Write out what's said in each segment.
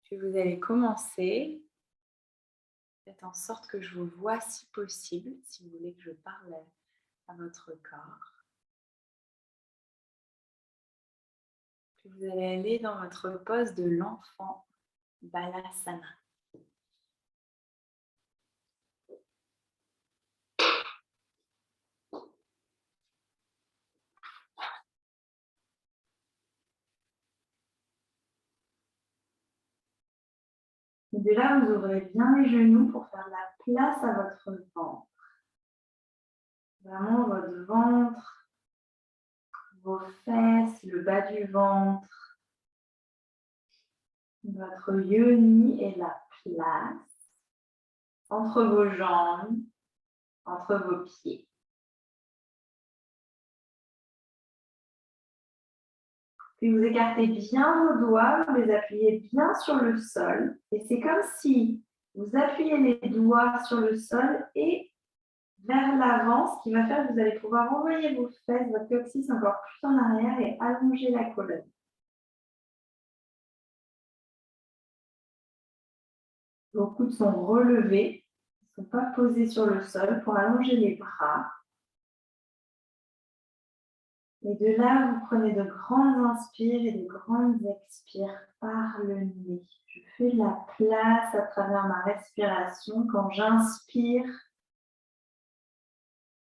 Puis vous allez commencer. Faites en sorte que je vous vois si possible, si vous voulez que je parle à votre corps. Puis vous allez aller dans votre pose de l'enfant, Balasana. Et de là, vous ouvrez bien les genoux pour faire la place à votre ventre. Vraiment votre ventre, vos fesses, le bas du ventre, votre yoni et la place entre vos jambes, entre vos pieds. Puis vous écartez bien vos doigts, vous les appuyez bien sur le sol. Et c'est comme si vous appuyez les doigts sur le sol et vers l'avant, ce qui va faire que vous allez pouvoir envoyer vos fesses, votre coccyx encore plus en arrière et allonger la colonne. Vos coudes sont relevés, ils ne sont pas posés sur le sol pour allonger les bras. Et de là, vous prenez de grandes inspires et de grandes expires par le nez. Je fais de la place à travers ma respiration. Quand j'inspire,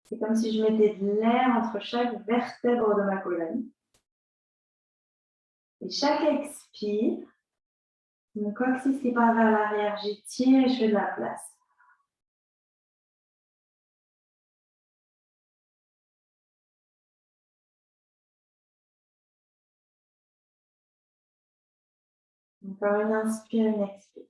c'est comme si je mettais de l'air entre chaque vertèbre de ma colonne. Et chaque expire, mon coccyx qui part vers l'arrière, j'étire et je fais de la place. Encore une inspire, une expire.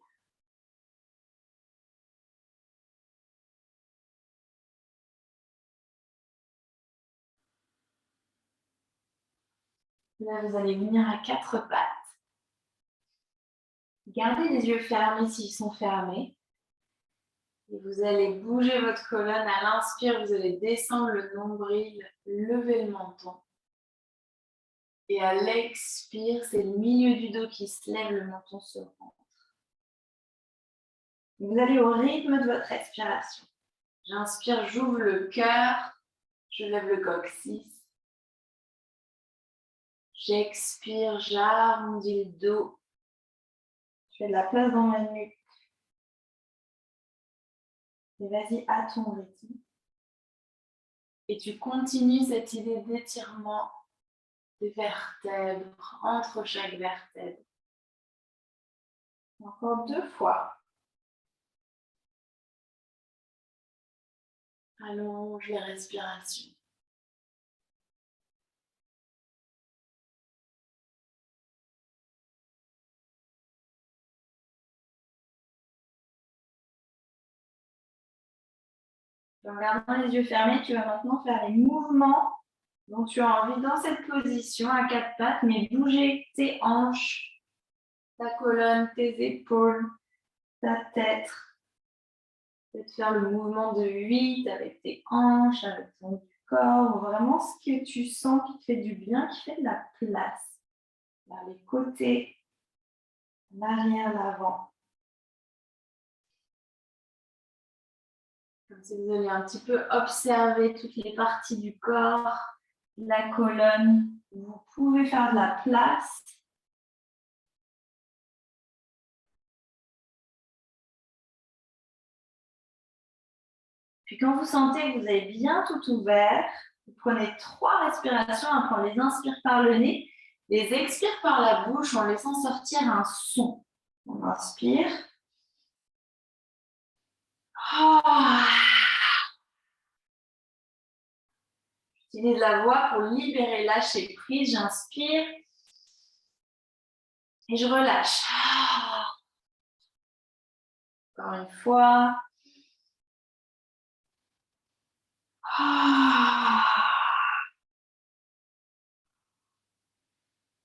Là, vous allez venir à quatre pattes. Gardez les yeux fermés s'ils sont fermés. Et vous allez bouger votre colonne. À l'inspire, vous allez descendre le nombril, lever le menton. Et à l'expire, c'est le milieu du dos qui se lève, le menton se rentre. Vous allez au rythme de votre respiration. J'inspire, j'ouvre le cœur, je lève le coccyx. J'expire, j'arrondis le dos. Je fais de la place dans ma nuque. Et vas-y à ton rythme. Et tu continues cette idée d'étirement des vertèbres, entre chaque vertèbre. Encore 2 fois. Allonge les respirations. En gardant les yeux fermés, tu vas maintenant faire les mouvements dont tu as envie dans cette position à quatre pattes, mais bouger tes hanches, ta colonne, tes épaules, ta tête. Peut-être faire le mouvement de 8 avec tes hanches, avec ton corps, vraiment ce que tu sens qui te fait du bien, qui fait de la place. Vers les côtés, l'arrière, l'avant. Comme si vous alliez un petit peu observer toutes les parties du corps, la colonne. Vous pouvez faire de la place. Puis quand vous sentez que vous avez bien tout ouvert, vous prenez 3 respirations. Après, on les inspire par le nez, les expire par la bouche en laissant sortir un son. On inspire. J'utilise la voix pour libérer, lâcher prise. J'inspire et je relâche. Encore une fois.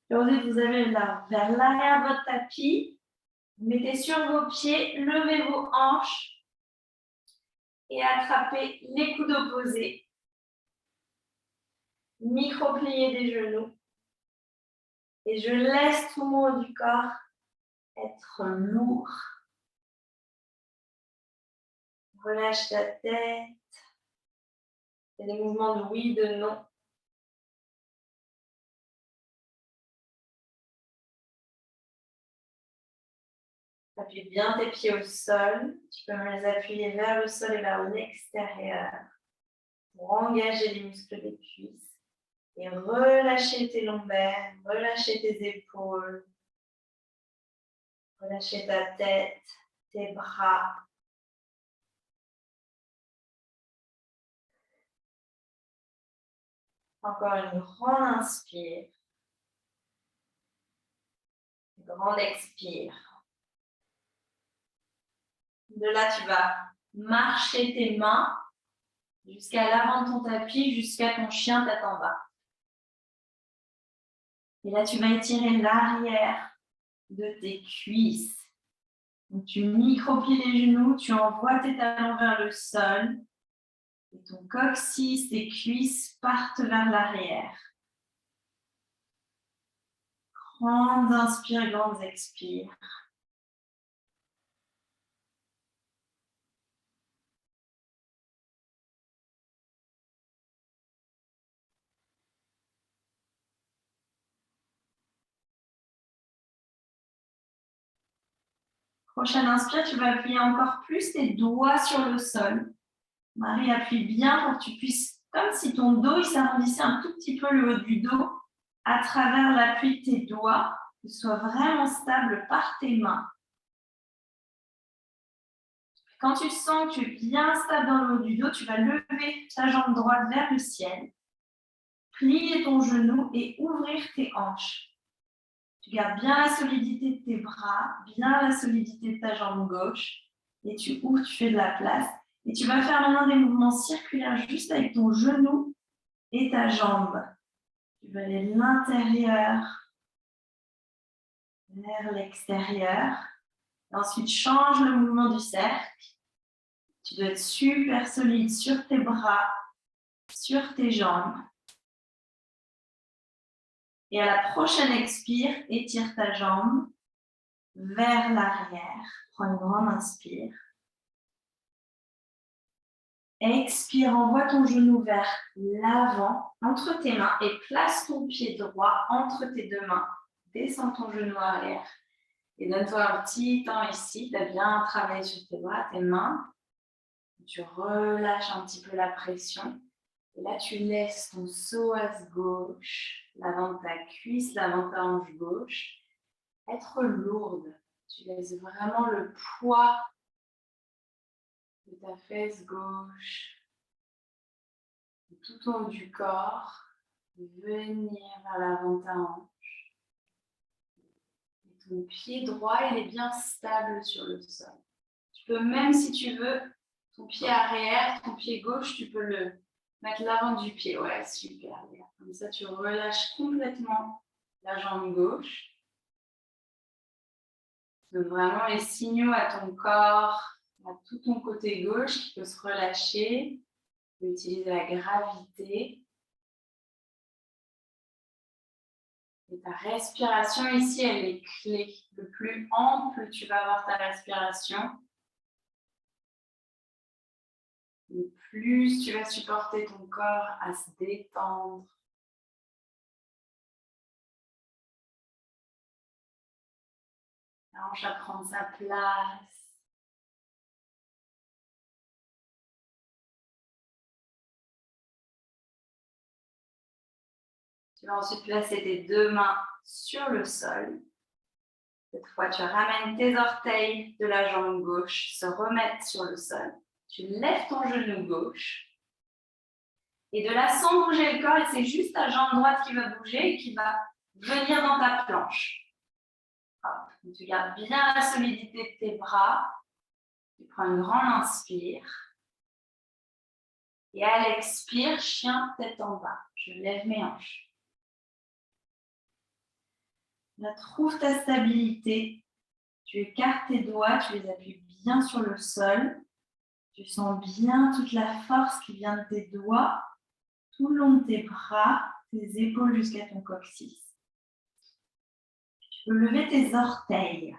Et ensuite, vous allez vers l'arrière de votre tapis. Vous mettez sur vos pieds, levez vos hanches et attrapez les coudes opposés. Micro-plié des genoux. Et je laisse tout mon haut du corps être lourd. Relâche ta tête. Il y a des mouvements de oui, de non. Appuie bien tes pieds au sol. Tu peux les appuyer vers le sol et vers l'extérieur pour engager les muscles des cuisses. Et relâcher tes lombaires, relâcher tes épaules, relâcher ta tête, tes bras. Encore une grande inspire. Une grande expire. De là, tu vas marcher tes mains jusqu'à l'avant de ton tapis, jusqu'à ton chien tête en bas. Et là, tu vas étirer l'arrière de tes cuisses. Donc, tu micro-plies les genoux, tu envoies tes talons vers le sol. Et ton coccyx, tes cuisses partent vers l'arrière. Grandes inspires, grandes expires. Prochaine inspire, tu vas appuyer encore plus tes doigts sur le sol. Marie, appuie bien pour que tu puisses, comme si ton dos il s'arrondissait un tout petit peu le haut du dos, à travers l'appui de tes doigts, que ce soit vraiment stable par tes mains. Quand tu sens que tu es bien stable dans le haut du dos, tu vas lever ta jambe droite vers le ciel, plier ton genou et ouvrir tes hanches. Tu gardes bien la solidité de tes bras, bien la solidité de ta jambe gauche et tu ouvres, tu fais de la place. Et tu vas faire maintenant des mouvements circulaires juste avec ton genou et ta jambe. Tu vas aller de l'intérieur vers l'extérieur. Ensuite, change le mouvement du cercle. Tu dois être super solide sur tes bras, sur tes jambes. Et à la prochaine expire, étire ta jambe vers l'arrière. Prends une grande inspire. Expire, envoie ton genou vers l'avant, entre tes mains et place ton pied droit entre tes deux mains. Descends ton genou arrière. Et donne-toi un petit temps ici. Tu as bien travaillé sur tes bras, tes mains. Tu relâches un petit peu la pression. Et là, tu laisses ton psoas gauche, l'avant de ta cuisse, l'avant de ta hanche gauche, être lourde. Tu laisses vraiment le poids de ta fesse gauche, de tout en haut du corps, venir vers l'avant de ta hanche. Et ton pied droit, il est bien stable sur le sol. Tu peux même, si tu veux, ton pied arrière, ton pied gauche, tu peux le mettre l'avant du pied. Ouais, super. Comme ça, tu relâches complètement la jambe gauche. Tu donnes vraiment les signaux à ton corps, à tout ton côté gauche qui peut se relâcher. Tu peux utiliser la gravité. Et ta respiration ici, elle est clé. Le plus ample tu vas avoir ta respiration, le plus tu vas supporter ton corps à se détendre. La hanche à prendre sa place. Tu vas ensuite placer tes deux mains sur le sol. Cette fois, tu ramènes tes orteils de la jambe gauche, se remettre sur le sol. Tu lèves ton genou gauche. Et de là, sans bouger le corps, et c'est juste ta jambe droite qui va bouger et qui va venir dans ta planche. Hop. Tu gardes bien la solidité de tes bras. Tu prends une grande inspire. Et à l'expire, chien tête en bas. Je lève mes hanches. Là, trouve ta stabilité. Tu écartes tes doigts, tu les appuies bien sur le sol. Tu sens bien toute la force qui vient de tes doigts, tout le long de tes bras, tes épaules jusqu'à ton coccyx. Tu peux lever tes orteils.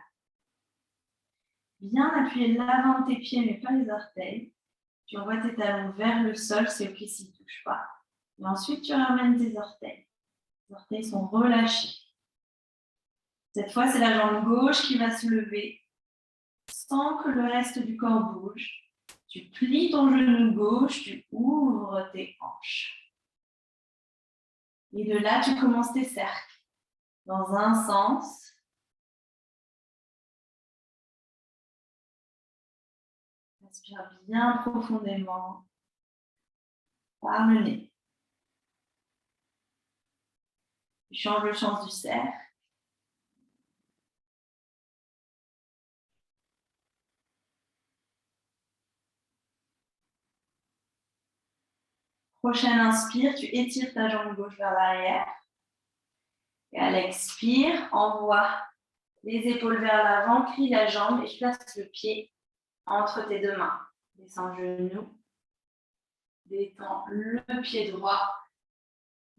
bien appuyer l'avant de tes pieds, mais pas les orteils. Tu envoies tes talons vers le sol, c'est ok s'ils ne touchent pas. Et ensuite, tu ramènes tes orteils. Les orteils sont relâchés. Cette fois, c'est la jambe gauche qui va se lever sans que le reste du corps bouge. Tu plies ton genou gauche, tu ouvres tes hanches. Et de là, tu commences tes cercles. Dans un sens. Inspire bien profondément par le nez. Tu changes le sens du cercle. Prochaine inspire, tu étires ta jambe gauche vers l'arrière. Et à l'expire, envoie les épaules vers l'avant, plie la jambe et je place le pied entre tes deux mains. Descends le genou, détends le pied droit.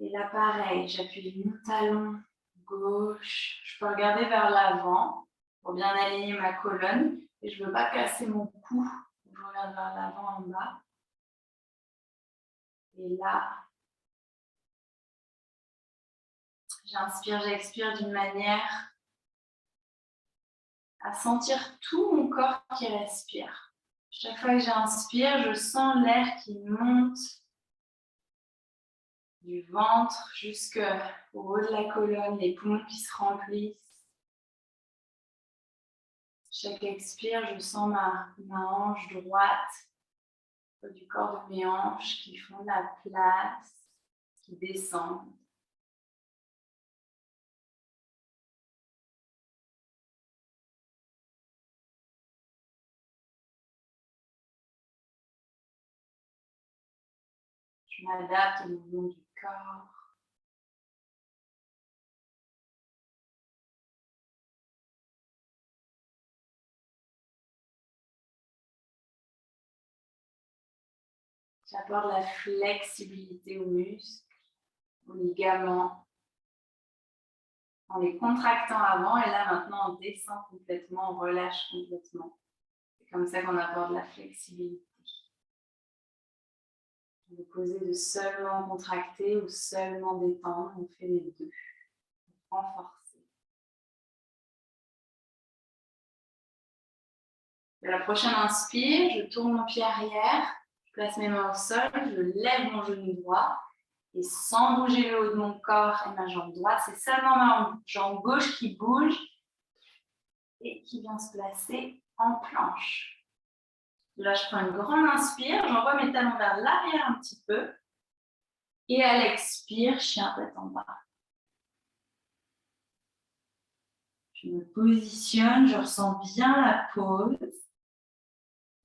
Et là, pareil, j'appuie mon talon gauche. Je peux regarder vers l'avant pour bien aligner ma colonne. Et je ne veux pas casser mon cou. Je regarde vers l'avant en bas. Et là, j'inspire, j'expire d'une manière à sentir tout mon corps qui respire. Chaque fois que j'inspire, je sens l'air qui monte du ventre jusqu'au haut de la colonne, les poumons qui se remplissent. Chaque expire, je sens ma hanche droite, du corps de mes hanches qui font de la place, qui descendent. Je m'adapte au mouvement du corps. J'apporte la flexibilité aux muscles, aux ligaments, en les contractant avant et là maintenant on descend complètement, on relâche complètement. C'est comme ça qu'on apporte la flexibilité. On est posé de seulement contracter ou seulement détendre, on fait les deux. Renforcer. De la prochaine inspire, je tourne mon pied arrière, je place mes mains au sol, je lève mon genou droit et sans bouger le haut de mon corps et ma jambe droite, c'est seulement ma jambe gauche qui bouge et qui vient se placer en planche. Là, je prends une grande inspire, j'envoie mes talons vers l'arrière un petit peu et à l'expire, chien tête en bas. Je me positionne, je ressens bien la pose.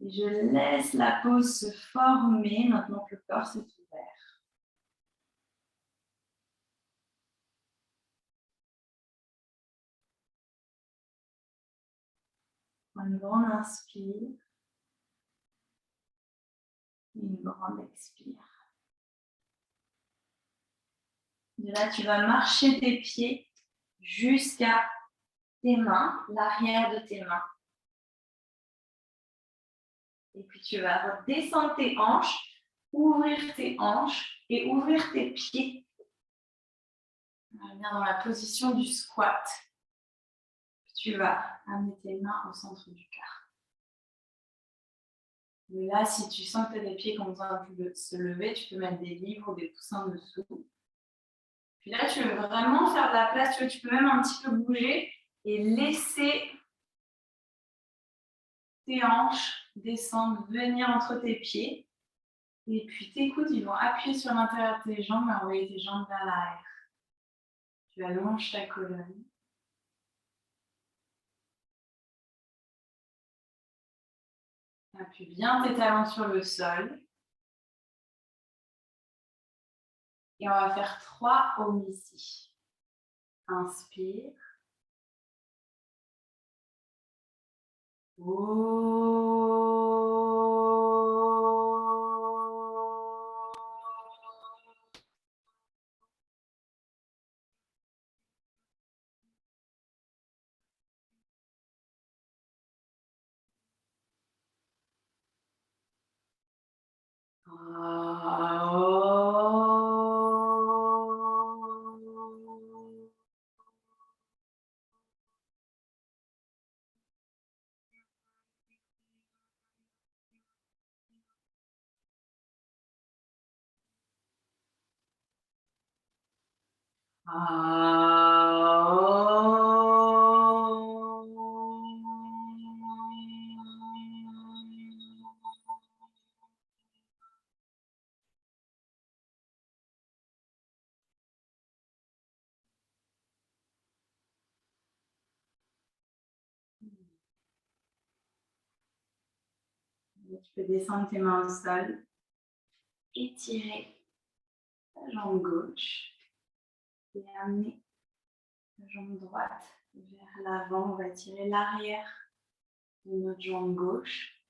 Et je laisse la pose se former maintenant que le corps s'est ouvert. Une grande inspire. Une grande expire. De là, tu vas marcher tes pieds jusqu'à tes mains, l'arrière de tes mains. Et puis tu vas redescendre tes hanches, ouvrir tes hanches et ouvrir tes pieds. On va venir dans la position du squat. Puis tu vas amener tes mains au centre du cœur. Et là, si tu sens que tu as des pieds qui ont besoin de se lever, tu peux mettre des livres ou des coussins dessous. Puis là, tu veux vraiment faire de la place, tu peux même un petit peu bouger et laisser tes hanches descendre, venir entre tes pieds. Et puis tes coudes, ils vont appuyer sur l'intérieur de tes jambes et envoyer tes jambes vers l'arrière. Tu allonges ta colonne. Appuie bien tes talons sur le sol. Et on va faire 3 aumes ici. Inspire. Tu peux descendre tes mains au sol, étirer la jambe gauche et amener la jambe droite vers l'avant. On va tirer l'arrière de notre jambe gauche.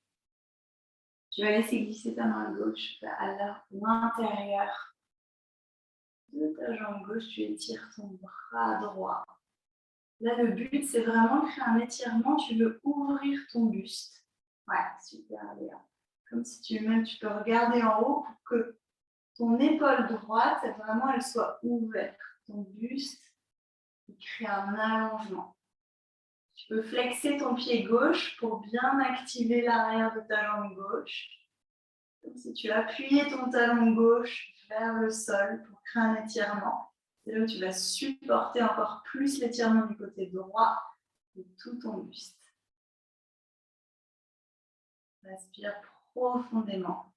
Tu vas laisser glisser ta main gauche à l'intérieur de ta jambe gauche. Tu étires ton bras droit. Là, le but, c'est vraiment de créer un étirement. Tu veux ouvrir ton buste. Ouais, super, Léa. Comme si tu peux regarder en haut pour que ton épaule droite, vraiment, elle soit ouverte. Ton buste, il crée un allongement. Tu peux flexer ton pied gauche pour bien activer l'arrière de ta jambe gauche. Comme si tu appuyais ton talon gauche vers le sol pour créer un étirement. C'est là où tu vas supporter encore plus l'étirement du côté droit de tout ton buste. Respire profondément.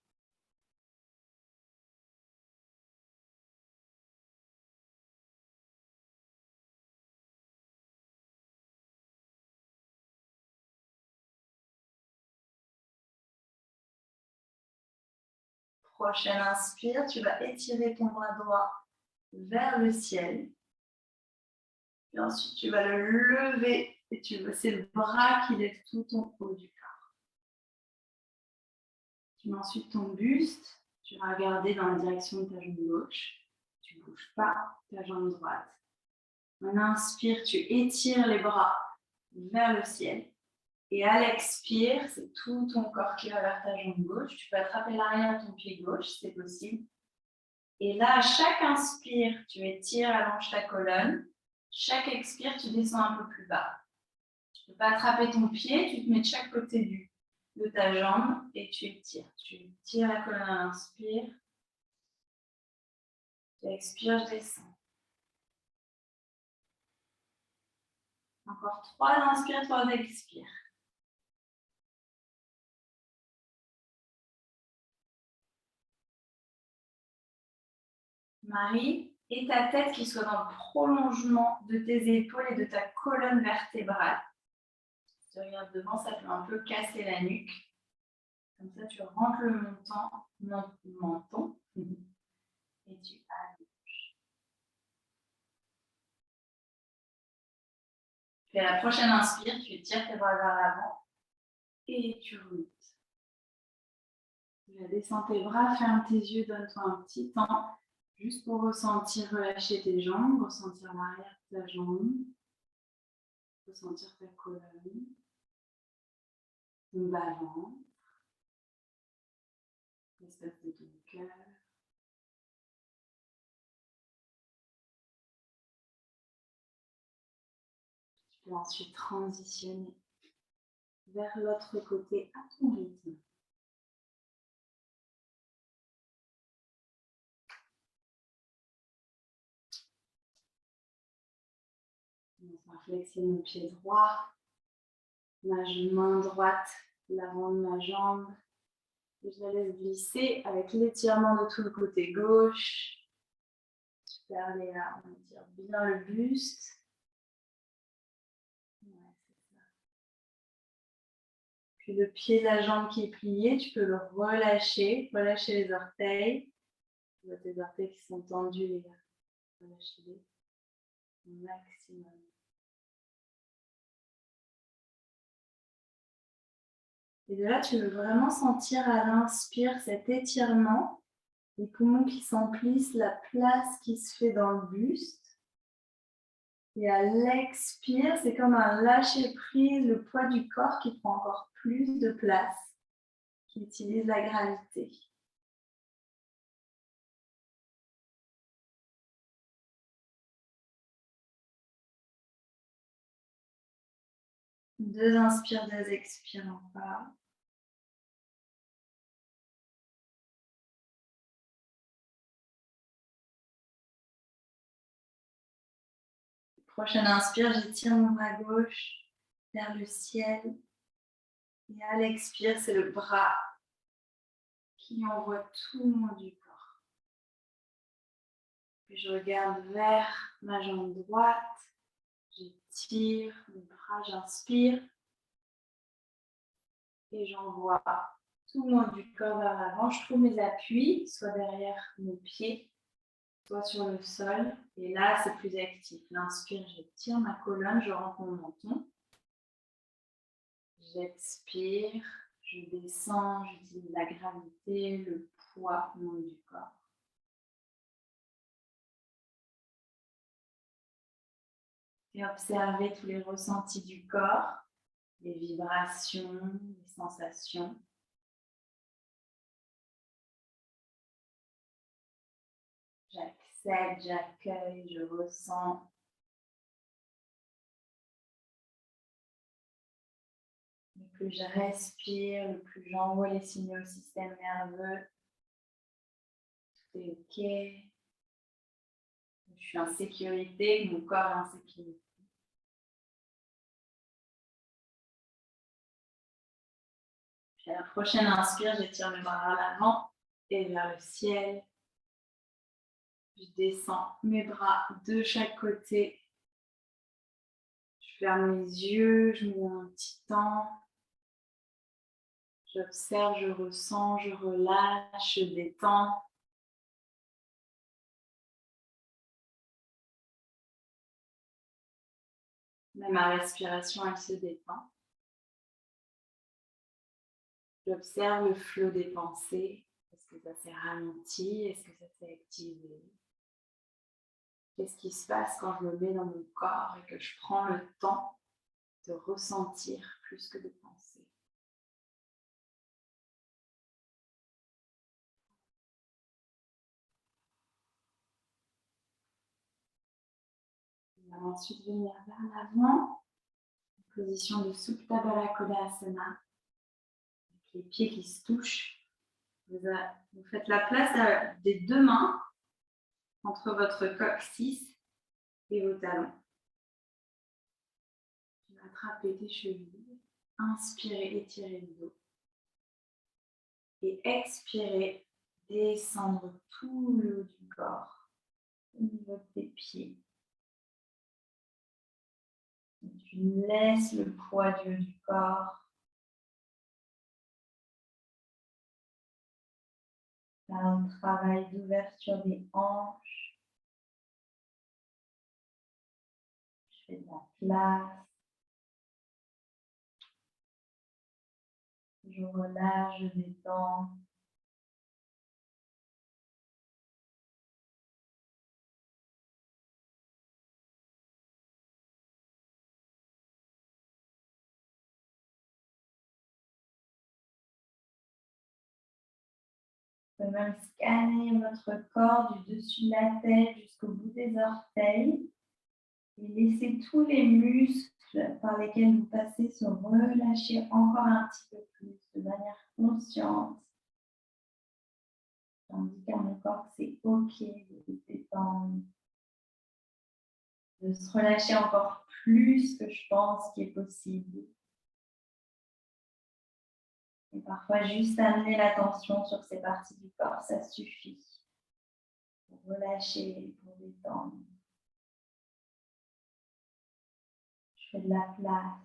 Prochaine inspire, tu vas étirer ton bras droit vers le ciel. Et ensuite, tu vas le lever et c'est le bras qui lève tout ton haut du corps. Tu mets ensuite ton buste, tu vas regarder dans la direction de ta jambe gauche. Tu ne bouges pas ta jambe droite. Maintenant, inspire, tu étires les bras vers le ciel. Et à l'expire, c'est tout ton corps qui va vers ta jambe gauche. Tu peux attraper l'arrière de ton pied gauche, c'est possible. Et là, à chaque inspire, tu étires, allonge ta colonne. Chaque expire, tu descends un peu plus bas. Tu ne peux pas attraper ton pied, tu te mets de chaque côté de ta jambe et tu étires. Tu étires la colonne à l'inspire. Tu expires, je descends. Encore 3 inspires, 3 expires. Marie, et ta tête qui soit dans le prolongement de tes épaules et de ta colonne vertébrale. Si tu regardes devant, ça peut un peu casser la nuque. Comme ça, tu rentres le menton et tu allonges. Puis à la prochaine inspire, tu étires tes bras vers l'avant et tu remontes. Tu vas descendre tes bras, ferme tes yeux, donne-toi un petit temps juste pour ressentir, relâcher tes jambes, ressentir l'arrière de ta jambe, ressentir ta colonne, ton bas-ventre, l'espace de ton cœur. Tu peux ensuite transitionner vers l'autre côté à ton rythme. On va flexer mon pied droit, ma main droite, l'avant de ma jambe. Et je la laisse glisser avec l'étirement de tout le côté gauche. Super Léa, on étire bien le buste. Ouais, c'est ça. Puis le pied de la jambe qui est plié, tu peux le relâcher. Relâcher les orteils. Tu vois tes orteils qui sont tendus, Léa. Relâchez-les au maximum. Et de là, tu veux vraiment sentir à l'inspire cet étirement, les poumons qui s'emplissent, la place qui se fait dans le buste. Et à l'expire, c'est comme un lâcher-prise, le poids du corps qui prend encore plus de place, qui utilise la gravité. 2 inspires, 2 expires encore. Prochaine inspire, j'étire mon bras gauche vers le ciel. Et à l'expire, c'est le bras qui envoie tout le long du corps. Puis je regarde vers ma jambe droite. J'étire le bras, j'inspire. Et j'envoie tout le long du corps vers l'avant. Je trouve mes appuis, soit derrière mes pieds, soit sur le sol. Et là, c'est plus actif. L'inspire, j'étire ma colonne, je rentre mon menton. J'expire, je descends, j'utilise la gravité, le poids au long du corps. Et observez tous les ressentis du corps, les vibrations, les sensations. J'accepte, j'accueille, je ressens. Le plus je respire, le plus j'envoie les signaux au système nerveux. Tout est OK. Je suis en sécurité, mon corps est en sécurité. Puis à la prochaine inspire, j'étire mes bras vers l'avant et vers le ciel. Je descends mes bras de chaque côté. Je ferme les yeux, je me donne un petit temps. J'observe, je ressens, je relâche, je détends. Même ma respiration, elle se détend. J'observe le flot des pensées. Est-ce que ça s'est ralenti? Est-ce que ça s'est activé? Qu'est-ce qui se passe quand je me mets dans mon corps et que je prends le temps de ressentir plus que de penser? On va ensuite venir vers l'avant, position de Supta Baddha Konasana, avec les pieds qui se touchent. Vous faites la place des 2 mains entre votre coccyx et vos talons. Vous attrapez tes chevilles, inspirez, étirez le dos. Et expirez, descendre tout le haut du corps, au niveau des pieds. Et tu laisses le poids du haut du corps. Faire un travail d'ouverture des hanches. Je fais de la place. Je relâche, je détends. Vous pouvez même scanner votre corps du dessus de la tête jusqu'au bout des orteils et laisser tous les muscles par lesquels vous passez se relâcher encore un petit peu plus de manière consciente. J'indique à mon corps que c'est OK de se détendre, de se relâcher encore plus que je pense qu'il est possible. Et parfois, juste amener l'attention sur ces parties du corps, ça suffit pour relâcher, pour détendre. Je fais de la place.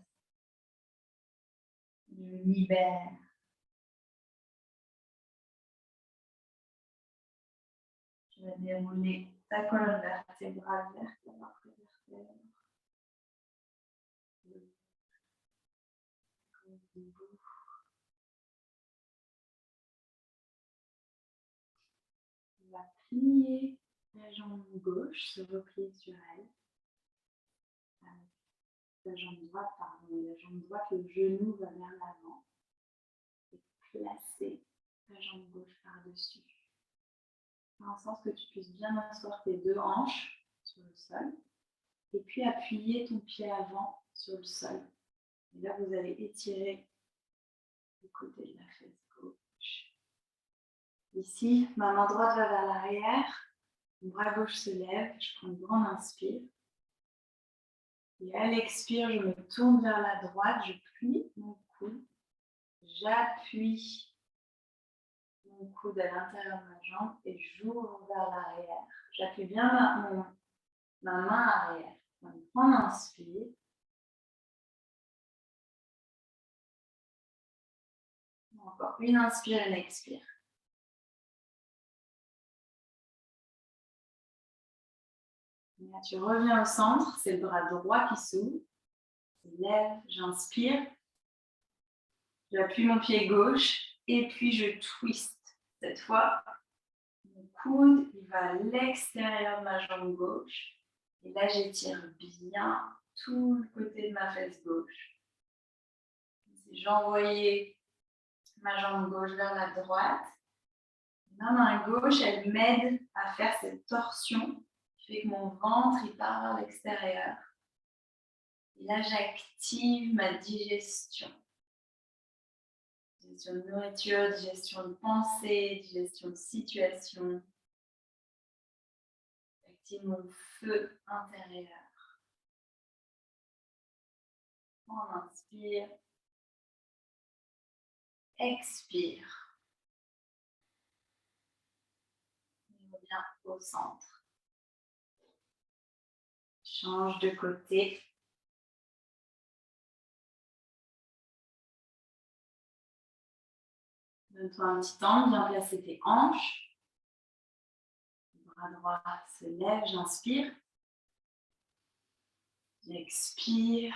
Je libère. Je vais dérouler ta colonne vertébrale, vertèbre après vertèbre. On va plier la jambe gauche, se replier sur elle. La jambe droite, la jambe droite, le genou va vers l'avant. Et placer la jambe gauche par-dessus. En sens que tu puisses bien asseoir tes 2 hanches sur le sol. Et puis appuyer ton pied avant sur le sol. Et là, vous allez étirer le côté de la fesse gauche. Ici, ma main droite va vers l'arrière, mon bras gauche se lève, je prends une grande inspire. Et à l'expire, je me tourne vers la droite, je plie mon coude, j'appuie mon coude à l'intérieur de ma jambe et j'ouvre vers l'arrière. J'appuie bien ma main arrière. On prend une inspire. Encore une inspire, une expire. Et là, tu reviens au centre, c'est le bras droit qui s'ouvre. Je lève, j'inspire. J'appuie mon pied gauche et puis je twist. Cette fois, mon coude il va à l'extérieur de ma jambe gauche. Et là, j'étire bien tout le côté de ma fesse gauche. Si j'envoyais ma jambe gauche vers la droite, ma main gauche, elle m'aide à faire cette torsion qui fait que mon ventre il part vers l'extérieur. Et là, j'active ma digestion. Digestion de nourriture, digestion de pensée, digestion de situation. J'active mon feu intérieur. On inspire. Expire. On revient au centre. Change de côté. Donne-toi un petit temps, viens placer tes hanches. Le bras droit se lève, j'inspire. J'expire.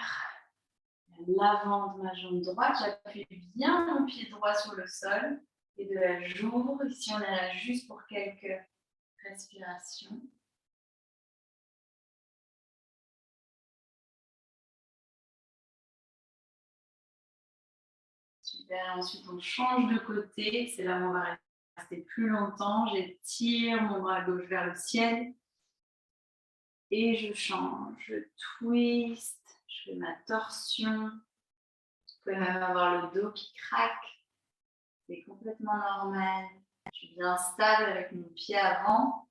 L'avant de ma jambe droite, j'appuie bien mon pied droit sur le sol. Et de là, j'ouvre. Ici, on est là juste pour quelques respirations. Super. Ensuite, on change de côté. C'est là où on va rester plus longtemps. J'étire mon bras gauche vers le ciel. Et je change. Je twist. Je fais ma torsion. Je peux même avoir le dos qui craque. C'est complètement normal. Je suis bien stable avec mon pied avant.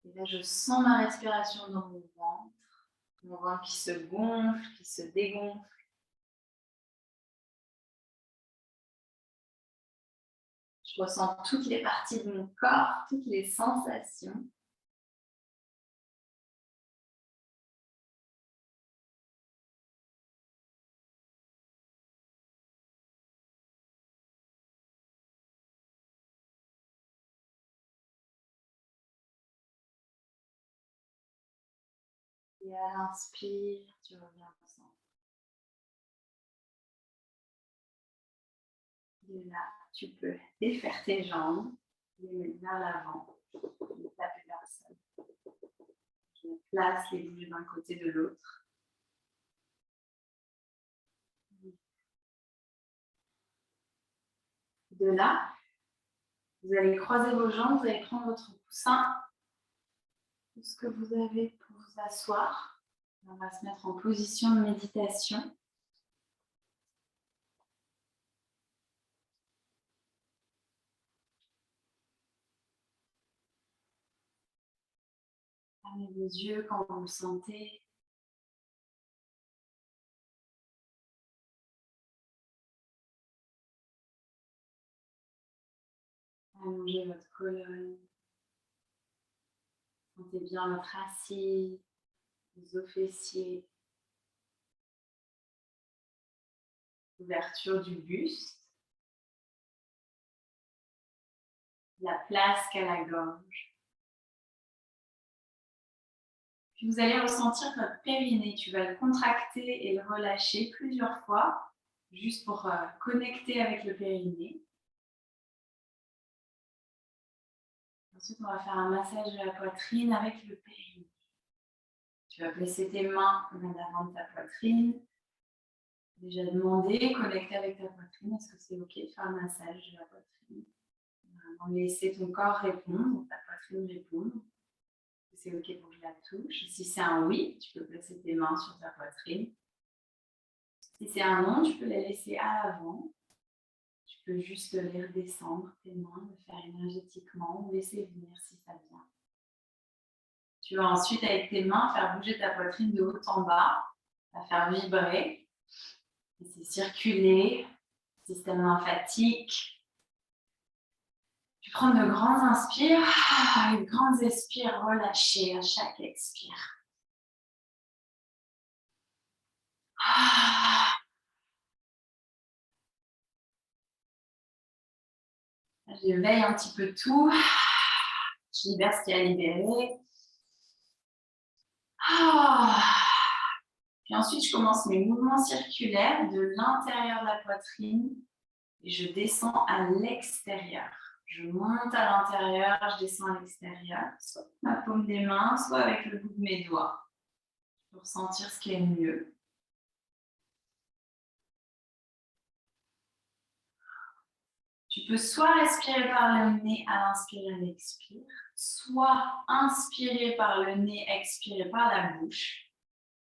Et là, je sens ma respiration dans mon ventre qui se gonfle, qui se dégonfle. Je ressens toutes les parties de mon corps, toutes les sensations. Et à l'inspire, tu reviens au centre. Et là, tu peux défaire tes jambes, les mettre vers l'avant, les taper vers le sol. Je place les bouger d'un côté de l'autre. De là, vous allez croiser vos jambes, vous allez prendre votre coussin, tout ce que vous avez pour vous asseoir. On va se mettre en position de méditation. Fermez vos yeux quand vous le sentez. Allongez votre colonne. Sentez bien votre assise, vos os fessiers. Ouverture du buste. La place qu'a la gorge. Puis vous allez ressentir votre périnée. Tu vas le contracter et le relâcher plusieurs fois, juste pour connecter avec le périnée. Ensuite, on va faire un massage de la poitrine avec le périnée. Tu vas placer tes mains en avant de ta poitrine. Déjà demandé, connecter avec ta poitrine. Est-ce que c'est OK de faire un massage de la poitrine? Vraiment laisser ton corps répondre, ta poitrine répondre. C'est OK pour que je la touche. Si c'est un oui, tu peux placer tes mains sur ta poitrine. Si c'est un non, tu peux les laisser à l'avant. Tu peux juste les redescendre, tes mains, le faire énergétiquement ou laisser venir si ça vient. Tu vas ensuite, avec tes mains, faire bouger ta poitrine de haut en bas, la faire vibrer, laisser circuler, système lymphatique. Tu prends de grands inspires et de grandes expires relâchées à chaque expire. Je veille un petit peu tout. Je libère ce qui a libéré. Puis ensuite, je commence mes mouvements circulaires de l'intérieur de la poitrine et je descends à l'extérieur. Je monte à l'intérieur, je descends à l'extérieur, soit avec ma paume des mains, soit avec le bout de mes doigts, pour sentir ce qui est mieux. Tu peux soit respirer par le nez à l'inspire et l'expire, soit inspirer par le nez, expirer par la bouche,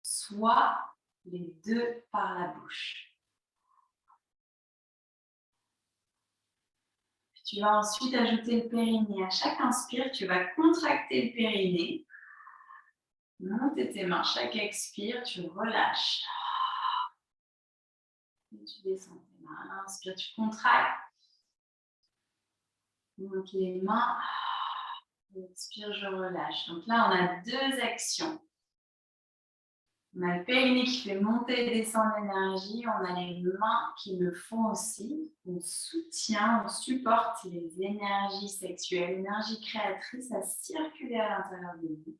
soit les deux par la bouche. Puis tu vas ensuite ajouter le périnée. À chaque inspire, tu vas contracter le périnée. Monter tes mains. Chaque expire, tu relâches. Et tu descends tes mains. Inspire, tu contractes. Monte les mains. Expire, je relâche. Donc là, on a deux actions. On a le périnée qui fait monter et descendre l'énergie. On a les mains qui le font aussi. On soutient, on supporte les énergies sexuelles, l'énergie créatrice à circuler à l'intérieur de vous.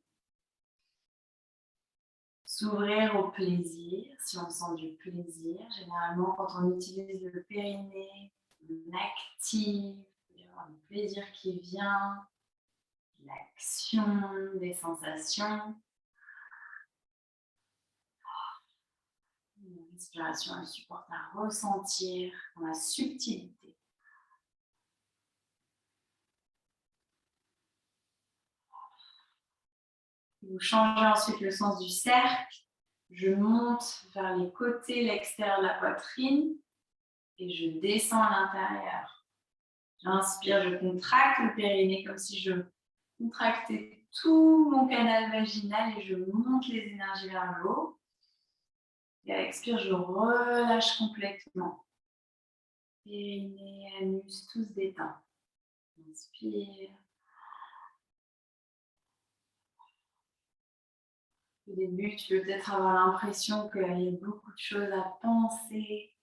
S'ouvrir au plaisir, si on sent du plaisir. Généralement, quand on utilise le périnée, on active, il y a du plaisir qui vient, de l'action, des sensations. La respiration, elle supporte à ressentir dans la subtilité. Vous changez ensuite le sens du cercle. Je monte vers les côtés, l'extérieur de la poitrine et je descends à l'intérieur. J'inspire, je contracte le périnée comme si je contractais tout mon canal vaginal et je monte les énergies vers le haut. Et à l'expire, je relâche complètement. Périnée, anus, tout se détend. Inspire. Au début, tu peux peut-être avoir l'impression qu'il y a beaucoup de choses à penser.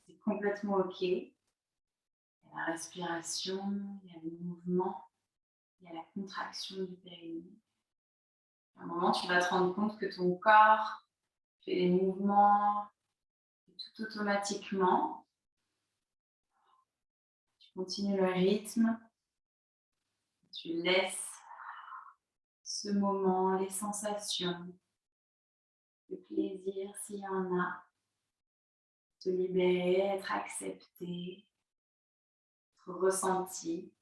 C'est complètement OK. Il y a la respiration, il y a le mouvement, il y a la contraction du périnée. À un moment, tu vas te rendre compte que ton corps fait les mouvements tout automatiquement. Tu continues le rythme. Tu laisses ce moment, les sensations, le plaisir s'il y en a, te libérer, être accepté, être ressenti.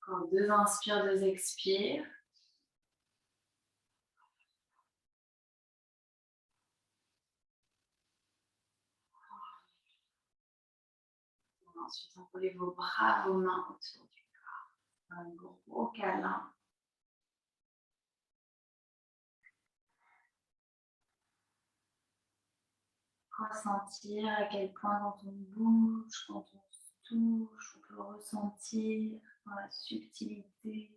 Encore 2 inspires, 2 expires. Ensuite, enroulez vos bras, vos mains autour du corps. Un gros câlin. Ressentir à quel point quand on bouge, quand on se touche, on peut ressentir dans la subtilité,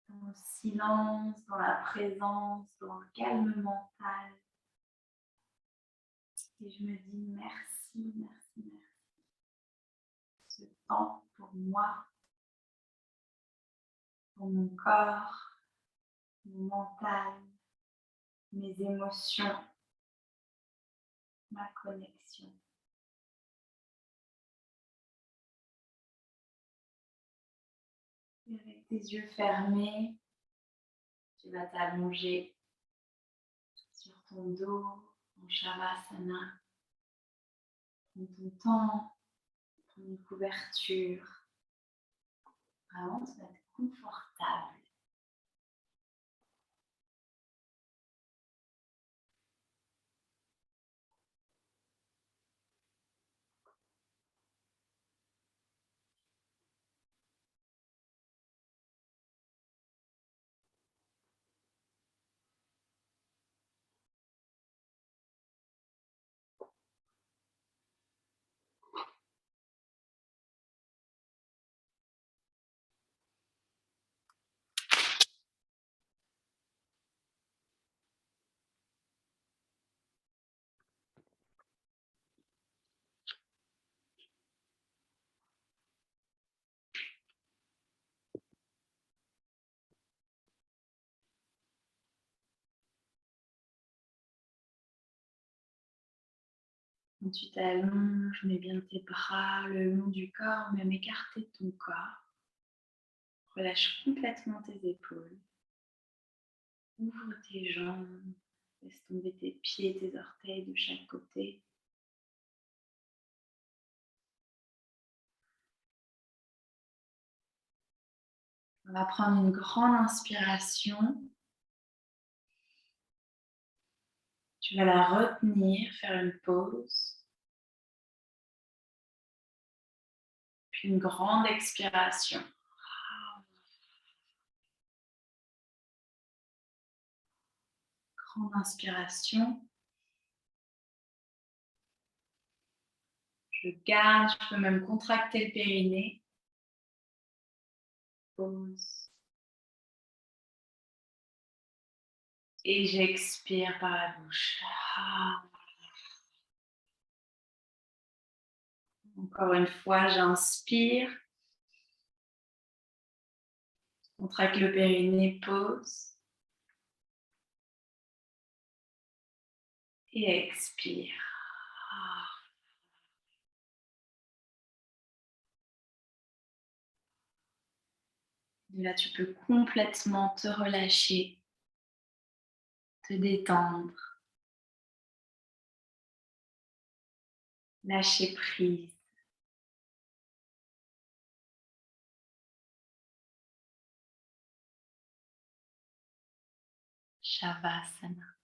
dans le silence, dans la présence, dans le calme mental. Et je me dis merci, merci, merci. Ce temps pour moi, pour mon corps, mon mental, mes émotions, ma connexion. Et avec tes yeux fermés, tu vas t'allonger sur ton dos en Shavasana. Prends ton temps, prends une couverture. Vraiment te mettre confortable. Quand tu t'allonges, mets bien tes bras le long du corps, même écarté de ton corps. Relâche complètement tes épaules. Ouvre tes jambes. Laisse tomber tes pieds, tes orteils de chaque côté. On va prendre une grande inspiration. Tu vas la retenir, faire une pause. Puis une grande expiration. Grande inspiration. Je garde, je peux même contracter le périnée. Pause. Et j'expire par la bouche. Encore une fois, j'inspire. Contracte le périnée, pause. Et expire. Et là, tu peux complètement te relâcher, te détendre, lâcher prise. Shavasana.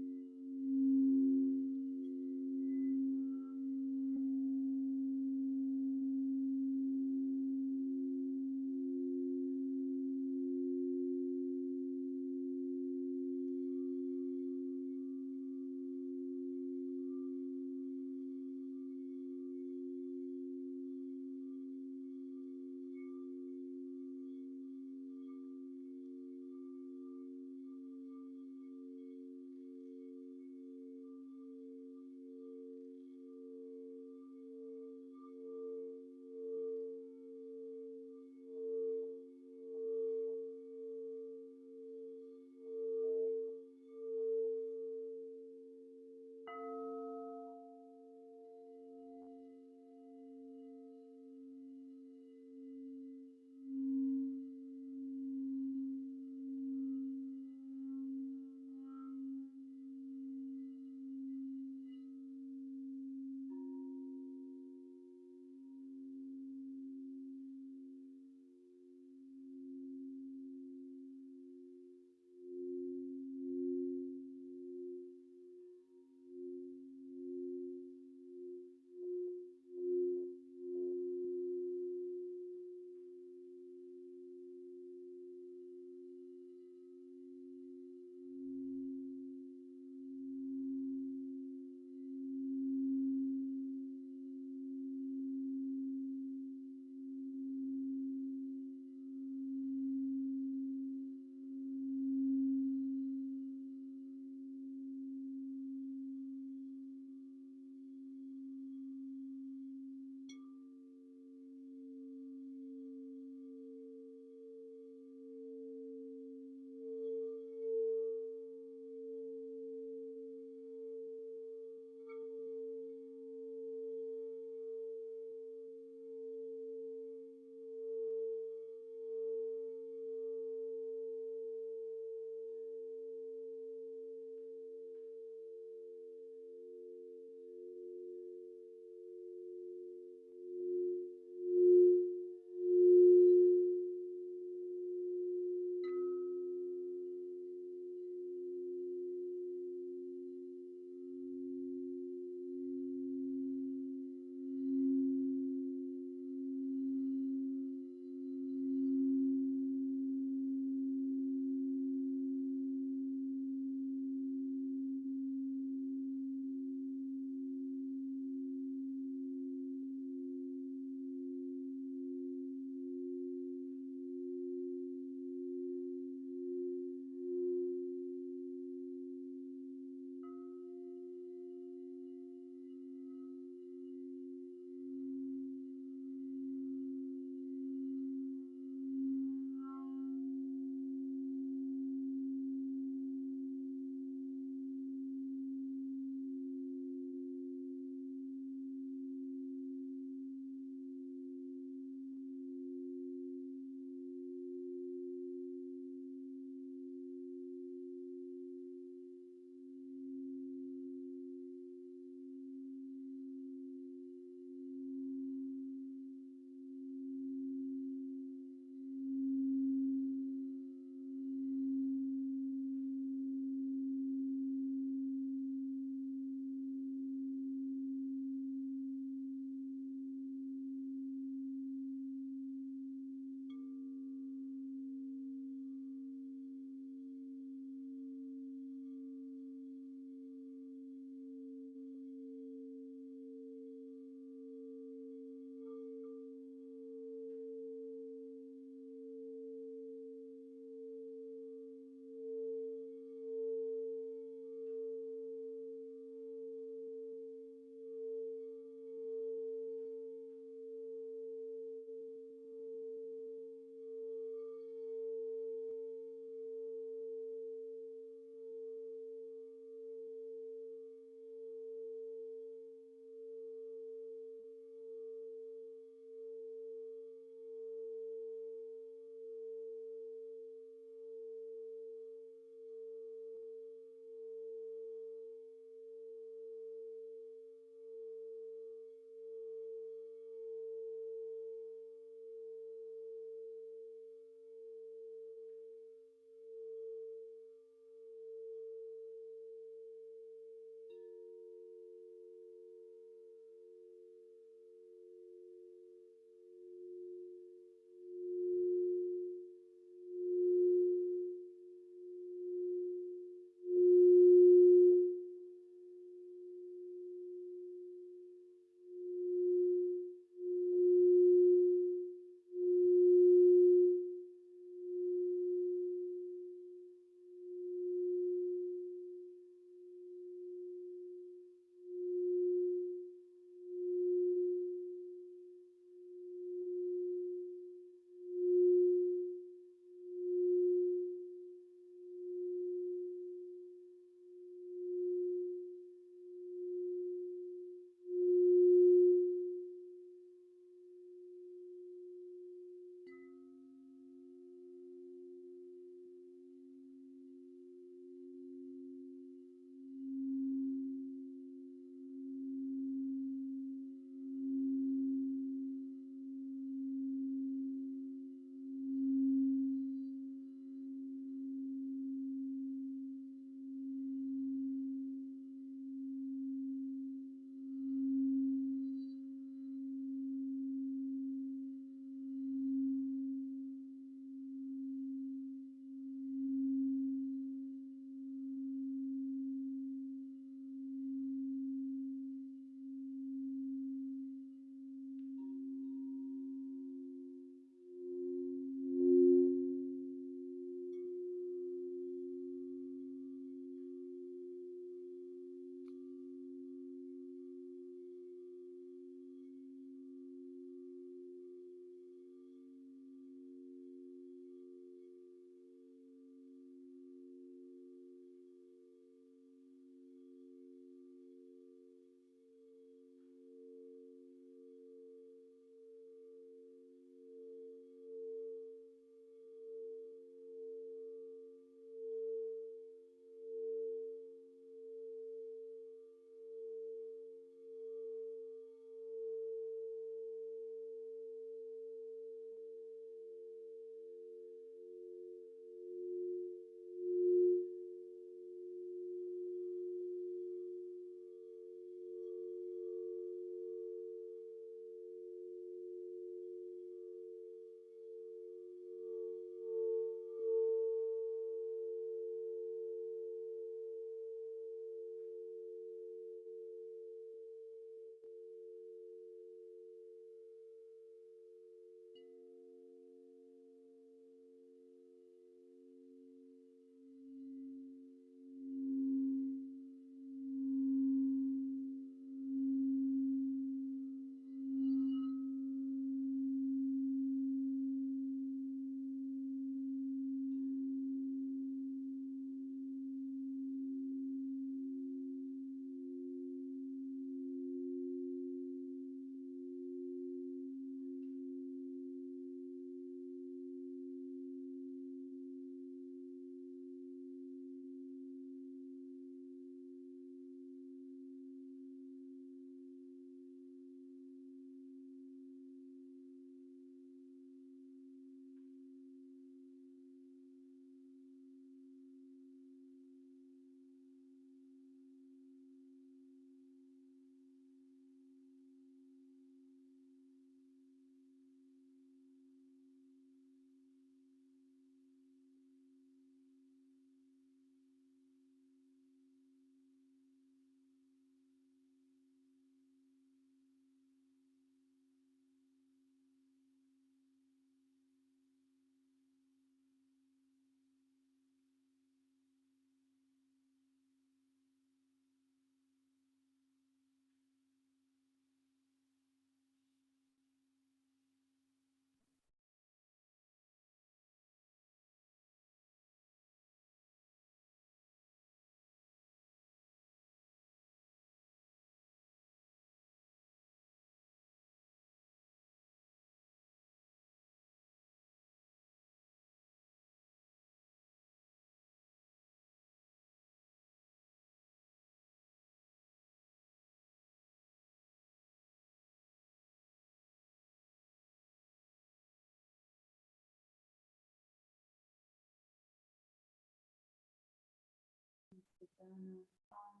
ton enfant,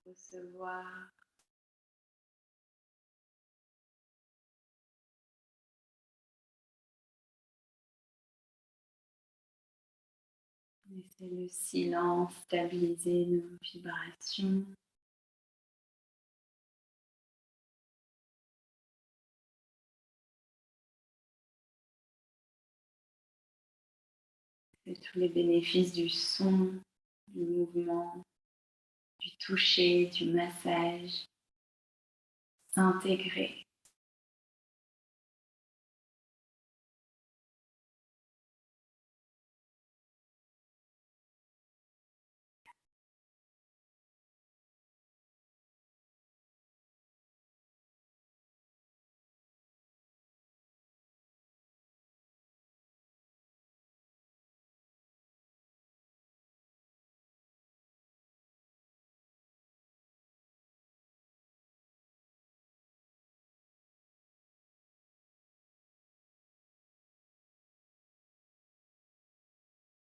recevoir. Laissez le silence stabiliser nos vibrations. Et tous les bénéfices du son, du mouvement, du toucher, du massage s'intégrer.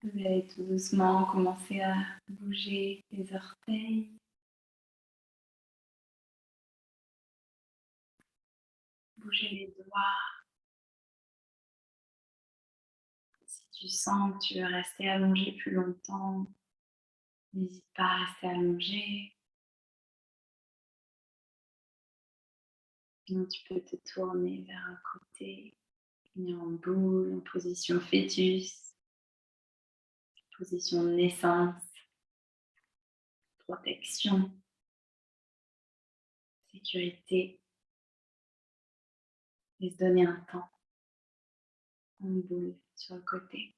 Vous allez tout doucement commencer à bouger les orteils, bouger les doigts. Si tu sens que tu veux rester allongé plus longtemps, n'hésite pas à rester allongé. Sinon, tu peux te tourner vers un côté, venir en boule, en position fœtus, position de naissance, protection, sécurité, et se donner un temps en boule sur le côté.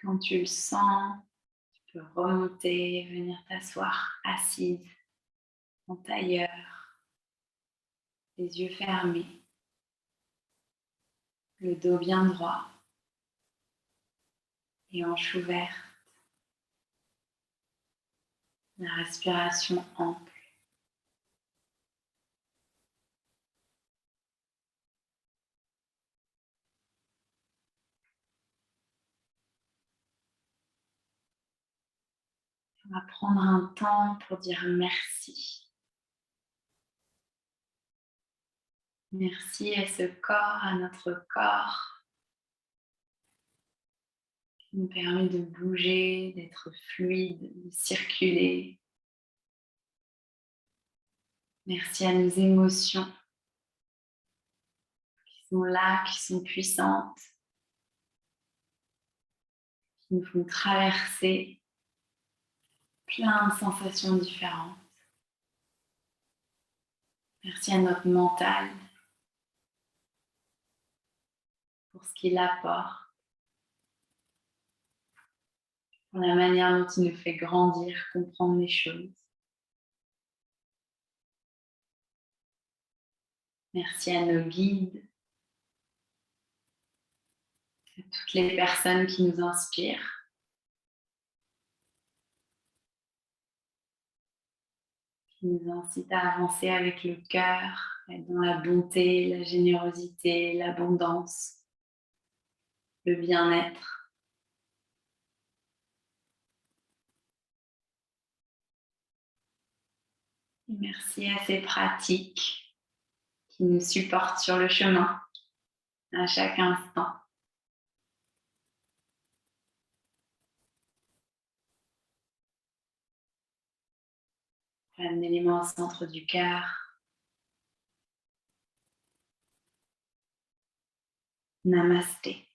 Quand tu le sens, tu peux remonter, venir t'asseoir assise en tailleur, les yeux fermés, le dos bien droit et hanches ouvertes, la respiration ample. On va prendre un temps pour dire merci. Merci à ce corps, à notre corps, qui nous permet de bouger, d'être fluide, de circuler. Merci à nos émotions qui sont là, qui sont puissantes, qui nous font traverser plein de sensations différentes. Merci à notre mental pour ce qu'il apporte, pour la manière dont il nous fait grandir, comprendre les choses. Merci à nos guides, à toutes les personnes qui nous inspirent. Qui nous incitent à avancer avec le cœur, à être dans la bonté, la générosité, l'abondance, le bien-être. Et merci à ces pratiques qui nous supportent sur le chemin à chaque instant. Amenez-les-mains au centre du cœur. Namasté.